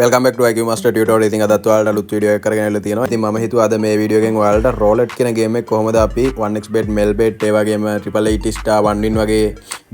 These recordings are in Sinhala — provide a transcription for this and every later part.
Welcome back to IQ Master Tutorial. ඉතින් අදත් ඔයාලට අලුත් වීඩියෝ එකක් කරගෙන එන්න තියෙනවා. ඉතින් මම හිතුවා අද මේ වීඩියෝ එකෙන් ඔයාලට roulette කියන ගේම් එක කොහොමද අපි 1xbet, melbet, ඒ වගේම 888 star, 1win වගේ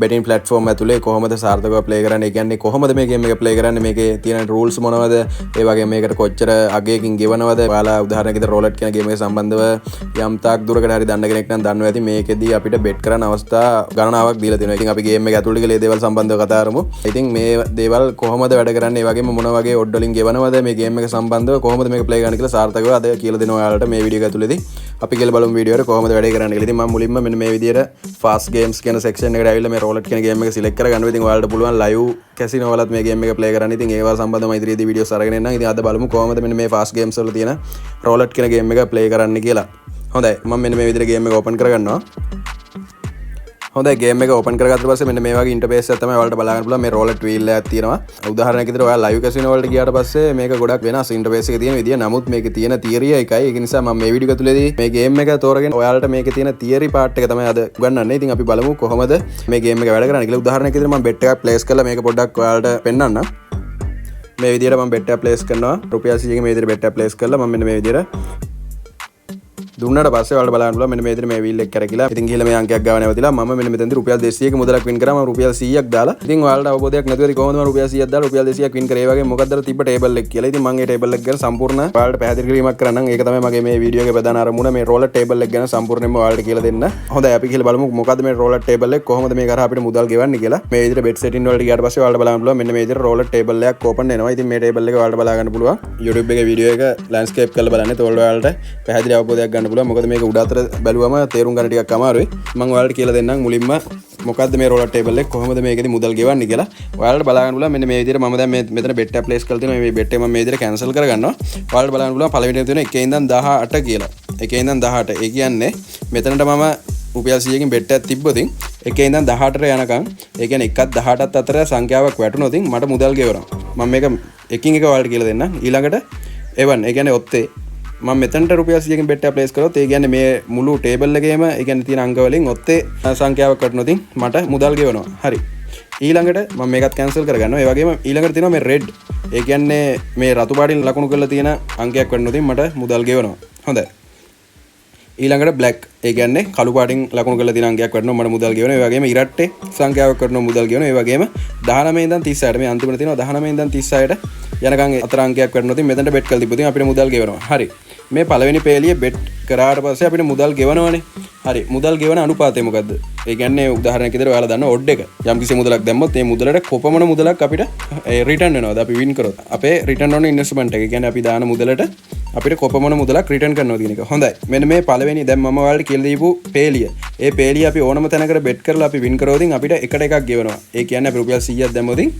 betting platform ඇතුලේ කොහොමද සාර්ථකව play කරන්නේ. ඒ කියන්නේ කොහොමද මේ ගේම් එක play කරන්නේ, මේකේ තියෙන rules මොනවද, ඒ වගේම මේකට කොච්චර අගයකින් ගෙවනවද. ඔයාලා උදාහරණයක් විදිහට roulette කියන ගේම් එක සම්බන්ධව යම් තාක් දුරකට හරි දන්න කෙනෙක් නම් දන්නවා ඇති. මේකෙදී අපිට bet කරන්න අවස්ථා ගණනාවක් දීලා තියෙනවා. ඉතින් අපි ගේම් එක ඇතුළේ ගිහලා මේ දේවල් සම්බන්ධව කතා කරමු. ඉතින් මේ දේවල් කොහොමද වැඩ කරන්නේ, ඒ වගේම මොන වගේ ඔඩ් වලින් ගෙවනවද, මේ ගේම් එක සම්බන්ධව කොහොමද මේක ප්ලේ කරන්න කියලා සාර්ථකව අද කියලා දෙනවා ඔයාලට මේ වීඩියෝ එක ඇතුළේදී. අපි කියලා බලමු වීඩියෝ එක කොහොමද වැඩේ කරන්න කියලා. ඉතින් මම මුලින්ම මෙන්න මේ විදියට fast games කියන section එකට ඇවිල්ලා මේ roulette කියන ගේම් එක select කරගන්නවා. ඉතින් ඔයාලට පුළුවන් live casino වලත් මේ ගේම් එක play කරන්න. ඉතින් ඒවා සම්බන්ධව මම ඉදිරියේදී වීඩියෝස් අරගෙන එන්නම්. ඉතින් අද බලමු කොහොමද මෙන්න මේ fast games වල තියෙන roulette කියන ගේම් එක play කරන්න කියලා. හොඳයි, මම මෙන්න මේ විදියට ගේම් එක open කරගන්නවා. හොඳයි, ගේම් එක ඕපන් කරගත්ත පස්සේ මෙන්න මේ වගේ ඉන්ටර්ෆේස් එකක් තමයි ඔයාලට බලා ගන්න පුළුවන්. මේ roulette wheel එකක් තියෙනවා. උදාහරණයක් විදිහට ඔයාලා live casino වලට ගියාට පස්සේ මේක ගොඩක් වෙනස් ඉන්ටර්ෆේස් එකේ තියෙන විදිය. නමුත් මේකේ තියෙන තියරි එකයි. ඒක නිසා මම මේ වීඩියෝ එකතුලේදී මේ ගේම් එක තෝරගෙන ඔයාලට මේකේ තියෙන තියරි පාර්ට් එක තමයි අද උගන්වන්නේ. ඉතින් අපි බලමු කොහොමද මේ ගේම් එක වැඩ කරන්නේ කියලා. උදාහරණයක් විදිහට මම bet එකක් place කරලා මේක පොඩ්ඩක් ඔයාලට පෙන්නන්නම්. මේ විදිහට මම bet එකක් place කරනවා. රුපියල් 100 ක මේ විදිහට bet එකක් place කරලා මම මෙන්න මේ විදිහට දුන්නාට පස්සේ ඔයාලට බලන්න පුළුවන් මෙන්න මේ විදිහට මේ wheel එක කරකිලා ඉතින් ගිහලා මේ අංකයක් ගාව නැවතිලා මම මෙන්න මෙතනදී රුපියල් 200ක මුදලක් වින් කරා. මම රුපියල් 100ක් දාලා ඉතින් ඔයාලට අවබෝධයක් නැතුව ඇති කොහොමද මම රුපියල් 100ක් දාලා රුපියල් 200ක් වින් කරේ. ඒ වගේ මොකක්ද අර තිබ්බ ටේබල් එක කියලා. ඉතින් මම ඒ ටේබල් එක ගැන සම්පූර්ණ ඔයාලට පැහැදිලි කිරීමක් කරන්නම්. ඒක තමයි මගේ මේ වීඩියෝ එකේ ප්‍රධාන අරමුණ, මේ roulette ටේබල් එක ගැන සම්පූර්ණයෙන්ම ඔයාලට කියලා දෙන්න. හොඳයි, අපි කියලා බලමු මොකද්ද මේ roulette ටේබල් එක, කොහොමද මේක කරා අපිට මුදල් ගෙවන්නේ කියලා. මේ විදිහට bet setting වලට ගියාට පස්සේ ඔයාලට බලන්න පුළුවන් මෙන්න මේ විදිහට roulette ටේබල් එකක් ඕපන් වෙනවා. ඉතින් මේ ටේබල් එක ඔයාලට බලා ගන්න පුළුවන්. YouTube එකේ වීඩියෝ එක landscape කරලා බලන්න. ඒතකොට ඔයාලට පැහැදිලි අවබෝධයක් ගන්න පුළුවන්. මොකද මේක උඩ අතර බැලුවම තේරුම් ගන්න ටිකක් අමාරුයි. මම ඔයාලට කියලා දෙන්නම් මුලින්ම මොකද්ද මේ roulette table එක, කොහොමද මේකෙදි මුදල් ගෙවන්නේ කියලා. ඔයාලට බලා ගන්න පුළුවන් මෙන්න මේ විදිහට. මම දැන් මෙතන bet එක place කරලා තියෙනවා. මේ bet එක මම මේ විදිහට cancel කරගන්නවා. ඔයාලට බලන්න පුළුවන් පළවෙනි එක තියෙන 1 ඉඳන් 18 කියලා. 1 ඉඳන් 18. ඒ කියන්නේ මෙතනට මම රුපියල් 100කින් bet එකක් තිබ්බොතින් 1 ඉඳන් 18ට යනකම්, ඒ කියන්නේ 1ත් 18ත් අතර සංඛ්‍යාවක් වැටුණොතින් මට මුදල් ගෙවනවා. මම මේක එකින් එක ඔයාලට කියලා දෙන්නම්. ඊළඟට එවන්, ඒ කියන්නේ ඔත්තේ මම මෙතනට රුපියල් 100කින් bet එක place කරොත්, ඒ කියන්නේ මේ මුළු ටේබල් එකේම ඒ කියන්නේ තියෙන අංක වලින් ඔත්තේ සංඛ්‍යාවක් වටනොතින් මට මුදල් ගෙවනවා. හරි. ඊළඟට මම මේකත් cancel කරගන්නවා. ඒ වගේම ඊළඟට තියෙනවා මේ red, ඒ කියන්නේ මේ රතු පාටින් ලකුණු කරලා තියෙන අංකයක් වටනොතින් මට මුදල් ගෙවනවා. හොඳයි. ඊළඟට black, ඒ කියන්නේ කළු පාටින් ලකුණු කරලා තියෙන අංකයක් වටනවා මට මුදල් ගෙවනවා. ඒ වගේම ඉරට්ටේ සංඛ්‍යාවක් වටනවා මුදල් ගෙවනවා. ඒ වගේම 19 ඉඳන් 36ට මේ අන්තිමට තියෙනවා 19 ඉඳන් 36ට යනකම් අතර අංකයක් වටනොතින් මෙතනට bet කරලා තිබ්බොතින් අපිට මුදල් ගෙවනවා. හරි. මේ පළවෙනි පේලිය bet කරාට පස්සේ අපිට මුදල් ගෙවනවනේ. හරි. මුදල් ගෙවන අනුපාතය මොකද්ද? ඒ කියන්නේ උදාහරණයක් විදිහට ඔයාලා දන්න ඔඩ් එක. යම්කිසි මුදලක් දැම්මොත් මේ මුදලට කොපමණ මුදලක් අපිට රිටර්න් වෙනවද අපි වින් කරොත්. අපේ රිටර්න් ඔන් ඉන්වෙස්ට්මන්ට් එක. ඒ කියන්නේ අපි දාන මුදලට අපිට කොපමණ මුදලක් රිටර්න් කරනවා කියන එක. හොඳයි. මෙන්න මේ පළවෙනි දැන් මම ඔයාලට කියලා දීපු පේලිය. ඒ පේලිය අපි ඕනම තැනකට bet කරලා අපි වින් කරොතින් අපිට එකට එකක් ගෙවනවා. ඒ කියන්නේ අපි රුපියල් 100ක් දැම්මොතින්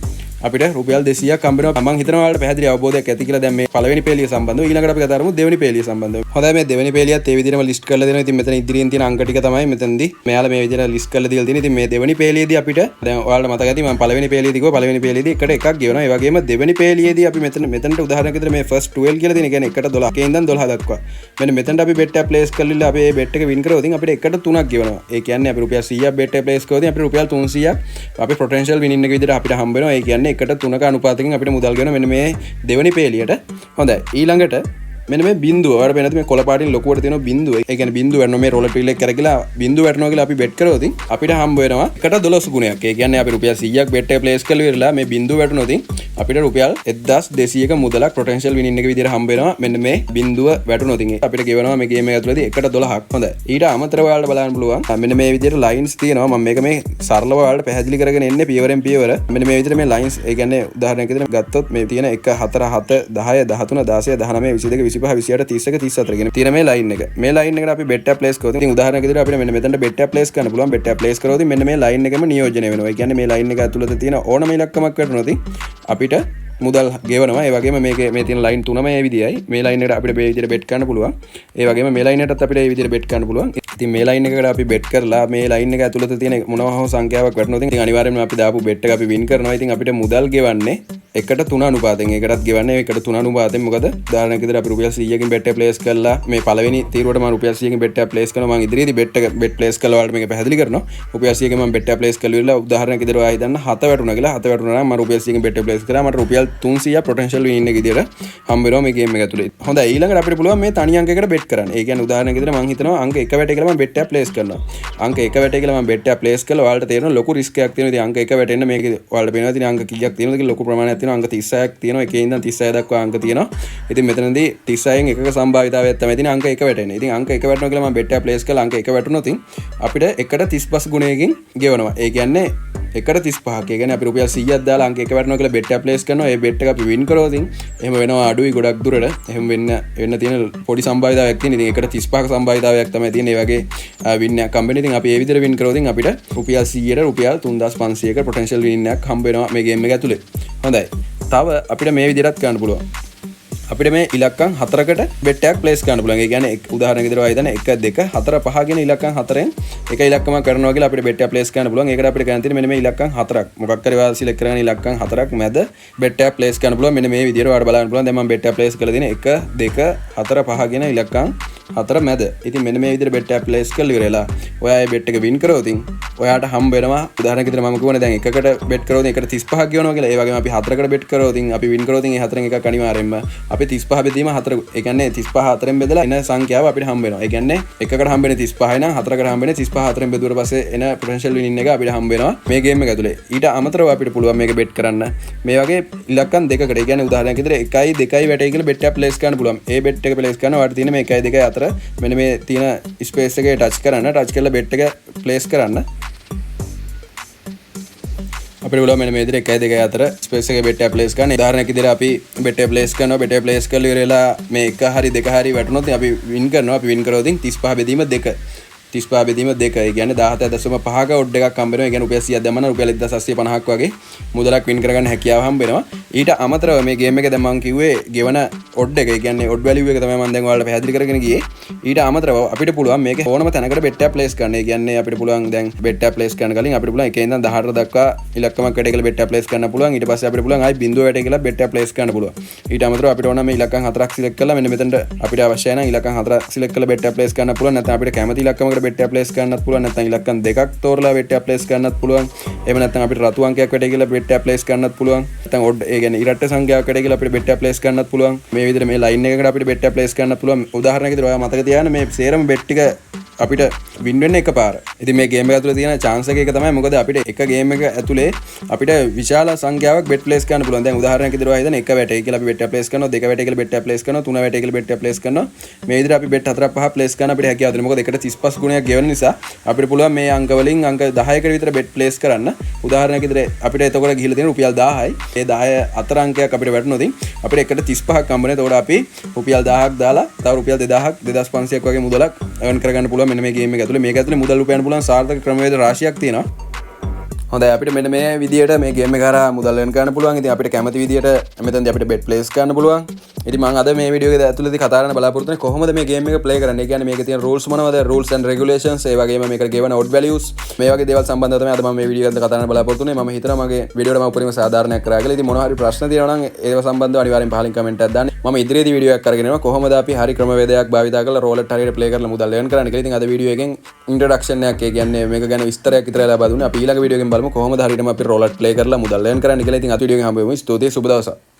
අපිට රුපියල් 200ක් හම්බ වෙනවා. මම හිතනවා ඔයාලට පැහැදිලි අවබෝධයක් ඇති කියලා. දැන් මේ පළවෙනි පේලිය සම්බන්ධව ඊළඟට අපි කතා කරමු දෙවෙනි පේලිය සම්බන්ධව. හොඳයි, මේ දෙවෙනි පේලියත් ඒ විදිහටම ලිස්ට් කරලා දෙනවා. ඉතින් මෙතන ඉදිරියෙන් තියෙන අංක ටික තමයි මෙතනදී මෙයාලා මේ විදිහට ලිස්ට් කරලා දීලා තියෙන්නේ. ඉතින් මේ දෙවෙනි පේලියේදී අපිට දැන් ඔයාලට මතක ඇති මම පළවෙනි පේලියේදී කිව්වා පළවෙනි පේලියේදී එකට එකක් ගෙවනවා. ඒ වගේම දෙවෙනි පේලියේදී අපි මෙතනට උදාහරණයක් විදිහට මේ first 12 කියලා තියෙන, කියන්නේ 1ට 12, 1 ඉඳන් 12 දක්වා. මෙන්න මෙතනට අපි bet එක place කරලා අපි මේ bet එක win කරවොතින් අපිට එකට 3ක් ගෙවනවා. ඒ කියන්නේ අපි රුපියල් 100ක් bet එක place කරවොතින් අපිට රුපියල් 300ක් අපි potential winning එක විදිහට අපිට හම්බ වෙනවා. ඒ කියන්නේ එකට 3ක අනුපාතකින් අපිට මුදල් ගෙවනවා මෙන්න මේ දෙවෙනි පේලියට. හොඳයි. ඊළඟට මෙන්න මේ බිඳුව ඔයාලට පේනද මේ කොළ පාටින් ලොකුවට තියෙන බිඳුව. ඒ කියන්නේ බිඳුව වැටෙනවා මේ roulette wheel එක කරකිලා බිඳුව වැටෙනවා කියලා අපි bet කරවොතින් අපිට හම්බ වෙනවා එකට 12 ගුණයක්. ඒ කියන්නේ අපි රුපියල් 100ක් bet එක place කරලා ඉවරලා මේ බිඳුව වැටුණොතින් අපිට රුපියල් 1200ක මුදලක් potential winning එක විදිහට හම්බ වෙනවා. මෙන්න මේ බිඳුව වැටුණොතින් අපිට ගෙවනවා මේ ගේම් එක ඇතුළතදී එකට 12ක්. හොඳයි. ඊට අමතරව ඔයාලට බලන්න පුළුවන් මෙන්න මේ විදිහට lines තියෙනවා. මම මේක මේ සරලව ඔයාලට පැහැදිලි කරගෙන එන්නේ පියවරෙන් පියවර. මෙන්න මේ විදිහට මේ lines, ඒ කියන්නේ උදාහරණයක් විදිහට ගත්තොත් මේ තියෙන 1 4 7 10 13 16 19 22 25 27 31 34 කියන තියෙන මේ line එක. මේ line එකට අපි bet එක place කරොත් ඉතින් උදාහරණයක් විදිහට අපිට මෙන්න මෙතනට bet එක place කරන්න පුළුවන්. bet එක place කරොත් මෙන්න මේ line එකම නියෝජනය වෙනවා. ඒ කියන්නේ මේ line එක ඇතුළත තියෙන ඕනම ඉලක්කමක් වැටුණොත් අපිට මුදල් ගෙවනවා. ඒ වගේම මේකේ මේ තියෙන line තුනම මේ විදියයි. මේ line එකට අපිට මේ විදිහට bet කරන්න පුළුවන්. ඒ වගේම මේ line එකටත් අපිට මේ විදිහට bet කරන්න පුළුවන්. ඉතින් මේ line එකකට අපි bet කරලා මේ line එක ඇතුළත තියෙන මොනවා හෝ සංඛ්‍යාවක් වැටුණොත් ඉතින් අනිවාර්යයෙන්ම අපි දාපු bet එක අපි win කරනවා. ඉතින් අපිට මුදල් ගෙවන්නේ එකට 3 අනුපාතයෙන් ඒකටත් ගෙවන්නේ එකට 3 අනුපාතයෙන් මොකද උදාහරණයක් විදිහට අපි රුපියල් 100කින් bet එක place කරලා මේ පළවෙනි තීරුවට මම රුපියල් 100කින් bet එක place කරනවා මම ඉදිරියේදී bet place කළා වලට මේක පැහැදිලි කරනවා රුපියල් 100කින් මම bet එක place කළා ඉවරලා උදාහරණයක් විදිහට ඔයා හිතන්න 7 වැටුණා කියලා 7 වැටුණා නම් මම රුපියල් 100කින් bet එක place කරා මට රුපියල් 300 potential win එක විදිහට හම්බ වෙනවා මේ game එක ඇතුලේ හොඳයි ඊළඟට අපිට පුළුවන් මේ තනි අංකයකට bet කරන්න ඒ කියන්නේ උදාහරණයක් විදිහට මම හිතනවා අංක 1 වැටේ කියලා මම bet එක place කරනවා අංක 1 වැටේ කියලා මම bet එක place කළා ඔයාලට තේරෙනවා ලොකු risk එකක් තියෙනවා ඉතින් අංක 1 වැටෙන්න මේක ඔයාලට පේනවා ඉතින් අංක කීයක් තියෙනවද කියලා ලොකු ප්‍රමාණයක් තියෙනවා අංක 36ක් තියෙනවා එකේ ඉඳන් 36 දක්වා අංක තියෙනවා ඉතින් මෙතනදී 36න් එකක සම්භාවිතාවයක් තමයි තියෙන අංක 1 වැටෙන්නේ ඉතින් අංක 1 වැටෙනවා කියලා මම bet එක place කළා අංක 1 වැටුණොත් අපිට එකට 35 ගුණයකින් ගෙවනවා ඒ කියන්නේ එකට 35ක් ඒ කියන්නේ අපි රුපියල් 100ක් දාලා අංක 1 වැටෙනවා කියලා bet එක place කරනවා ඒ bet එක අපි win කරොත් එහෙම වෙනවා අඩුයි ගොඩක් දුරට එහෙම වෙන්න තියෙන පොඩි සම්භාවිතාවයක් තියෙන ඉතින් එකට 35ක සම්භාවිතාවයක් තමයි තියෙන ඒ වගේ win එකක් හම්බ වෙන ඉතින් අපි ඒ විදිහට win කරොත් අපිට රුපියල් 100ට රුපියල් 3500ක potential win එකක් හම්බ වෙනවා මේ game එක ඇතුලේ හොඳයි තව අපිට මේ විදිහටත් කරන්න පුළුවන් අපිට මේ ඉලක්කම් 4කට bet එකක් place කරන්න පුළුවන්. ඒ කියන්නේ උදාහරණයක් විදිහට ඔය හිතන්න 1 2 4 5 කියන ඉලක්කම් 4න් එක ඉලක්කමක් කරනවා කියලා අපිට bet එකක් place කරන්න පුළුවන්. ඒකට අපිට ගන්න තියෙන්නේ මෙන්න මේ ඉලක්කම් 4ක්. මොකක් හරි ඔයාලා select කරගෙන ඉලක්කම් 4ක් මැද bet එකක් place කරන්න පුළුවන්. මෙන්න මේ විදිහට ඔයාලට බලන්න පුළුවන්. දැන් මම bet එකක් place කරලා තියෙන්නේ 1 2 4 5 කියන ඉලක්කම් 4 මැද. ඉතින් මෙන්න මේ විදිහට bet එකක් place කරලා ඉවරලා ඔයා මේ bet එක win කරොත් ඔයාට හම්බ වෙනවා උදාහරණයක් විදිහට මම කියවනේ දැන් එකකට bet කරොත් එකට 35ක් ගෙවනවා කියලා. ඒ වගේම අපි 4කට bet කරොත් අපි win කරොත් ඒ 4න් එකක් අනිවාර්යෙන්ම අපි 35 බෙදීම 4 ඒ කියන්නේ 35 4න් බෙදලා එන සංඛ්‍යාව අපිට හම්බ වෙනවා. ඒ කියන්නේ එකකට හම්බ වෙන්නේ 35යි නම් 4කට හම්බ වෙන්නේ 35 4න් බෙදුවට පස්සේ එන potential winning එක අපිට හම්බ වෙනවා මේ game එක ඇතුලේ. ඊට අමතරව අපිට පුළුවන් මේක bet කරන්න මේ වගේ ඉලක්කම් දෙකකට. ඒ කියන්නේ උදාහරණයක් විදිහට 1යි 2යි වැටේ කියලා bet එක place කරන්න පුළුවන්. ඒ bet එක place කරන ඔයාලට තියෙන මේ 1යි 2යි අතර මෙන්න මේ තියෙන space එකේ touch කරන්න touch කරලා bet එක place කරන්න අපිට පුළුවන් මෙන්න මේ විදිහට 1 2 අතර ස්පේස් එකේ bet එක place කරන්න. උදාහරණයක් විදිහට අපි bet එක place කරනවා. bet එක place කරලා ඉවරලා මේ 1 හරි 2 හරි වැටුනොත් අපි win කරනවා. අපි win කරොත් 35 බෙදීම 2 35 බෙදීම 2 ඒ කියන්නේ 17.5ක ඔඩ් එකක් හම්බ වෙනවා. ඒ කියන්නේ රුපියල් 100ක් දැම්මම රුපියල් 1750ක් වගේ මුදලක් වින් කරගන්න හැකියාව හම්බ වෙනවා. ඊට අමතරව මේ ගේම් එකේ දැන් මම කිව්වේ ගෙවන ඔඩ් එක. ඒ කියන්නේ ඔඩ් වැලියු එක තමයි මම දැන් ඔයාලට පැහැදිලි කරගෙන ගියේ. ඊට අමතරව අපිට පුළුවන් මේකේ ඕනම තැනකට bet එක place කරන්න. ඒ කියන්නේ අපිට පුළුවන් දැන් bet එක place කරන්න කලින් අපිට පුළුවන් එකේ ඉඳන් 18 දක්වා ඉලක්කමක් වැඩ කියලා bet එක place කරන්න පුළුවන්. ඊට පස්සේ අපිට පුළුවන් ආයි බිඳුව වැඩ කියලා bet එක place කරන්න පුළුවන්. ඊට අමතරව අපිට ඕන මේ ඉලක්කම් 4ක් select කරලා මෙන්න මෙතනට අපිට අවශ්‍යයි නම් ඉලක්කම් 4ක් select කරලා bet එක place කරන්න පුළුවන්. නැත්නම් අපිට කැමති ඉලක්කමකට bet එක place කරන්න පුළුවන්. නැත්නම් ඉලක්කම් දෙකක් තෝරලා bet එක place කරන්නත් පුළුවන්. එහෙම නැත්නම් අපිට රතු අංකයක් වැඩ කියලා bet එක place කරන්නත් පුළුවන්. නැත්නම් ඔඩ් ඒ කියන්නේ ඉරට්ට සංඛ්‍යාවක් වැඩ කියලා අපිට bet එක place කරන්නත් පුළුවන්. මේ විදිහට මේ line එකකට අපිට bet එක place කරන්නත් පුළුවන්. උදාහරණයක් විදිහට ඔයා මතක තියාගන්න මේ සේරම bet ටික අපිට win වෙන්න එකපාර. ඉතින් මේ game එක ඇතුලේ තියෙන chance එක තමයි මොකද අපිට එක game එක ඇතුලේ අපිට විශාල සංඛ්‍යාවක් bet place කරන්න පුළුවන්. දැන් උදාහරණයක් විදිහට ඔයා හිතන එක වැටේ කියලා අපි bet එක place කරනවා, දෙක වැටේ කියලා bet එක place කරනවා, තුන වැටේ කියලා bet එක place කරනවා. මේ විදිහට අපි bet 4 5 place කරන අපිට හැකියාව තියෙනවා. මොකද එකට 35 ගුණයක් ගෙවන නිසා අපිට පුළුවන් මේ අංක වලින් අංක 10කට විතර bet place කරන්න. උදාහරණයක් විදිහට අපිට එතකොට ගිහිල්ලා තියෙන රුපියල් 1000යි. ඒ 10 අතර අංකයක් අපිට වැටුණොත් අපිට එකට 35ක් හම්බ වෙනවා. එතකොට අපි රුපියල් 1000ක් දාලා තව රුපියල් 2000ක් 2500ක් වගේ මුදලක් earn කරගන්න පුළුවන් මෙන්න මේ game එක ඇතුලේ. මේක ඇතුලේ මුදල් උපයන්න පුළුවන් සාර්ථක ක්‍රමවේද රාශියක් තියෙනවා. හොඳයි අපිට මෙන්න මේ විදියට මේ ගේම් එක කරා මුදල් earn කරන්න පුළුවන්. ඉතින් අපිට කැමති විදියට මෙතනදී අපිට bet place කරන්න පුළුවන්. ඉතින් මම අද මේ වීඩියෝ එක ඇතුළතදී කතා කරන්න බලාපොරොත්තු වෙන්නේ කොහොමද මේ ගේම් එක play කරන්නේ. ඒ කියන්නේ මේකේ තියෙන rules මොනවද? rules and regulations ඒ වගේම මේකට ගෙවන odd values මේ වගේ දේවල් සම්බන්ධව තමයි අද මම මේ වීඩියෝ එකෙන් කතා කරන්න බලාපොරොත්තු වෙන්නේ. මම හිතනවා මගේ වීඩියෝ එක මම උපරිම සාධාරණයක් කරා කියලා. ඉතින් මොනවා හරි ප්‍රශ්න තියෙනවා නම් ඒව සම්බන්ධව අනිවාර්යෙන් පහලින් කමෙන්ට් එකක් දාන්න. මම ඉදිරියේදී වීඩියෝ එකක් අරගෙන එනවා කොහොමද අපි හරි ක්‍රමවේදයක් භාවිතා කරලා roulette හරියට play කරලා මුදල් earn කරන්න කියලා. ඉතින් අද වීඩියෝ එකෙන් introduction එකක් ඒ කියන්නේ මේක ගැන විස්තරයක් විතරයි ලබා දුන්නේ. අපි ඊළඟ වීඩියෝ එකෙන් බලමු කොහොමද හරියටම අපි roulette play කරලා මුදල් earn කරන්න කියලා. ඉතින් අද වීඩියෝ එකෙන් හම්බ වෙමු. ස්තුතියි සුබ දවසක්.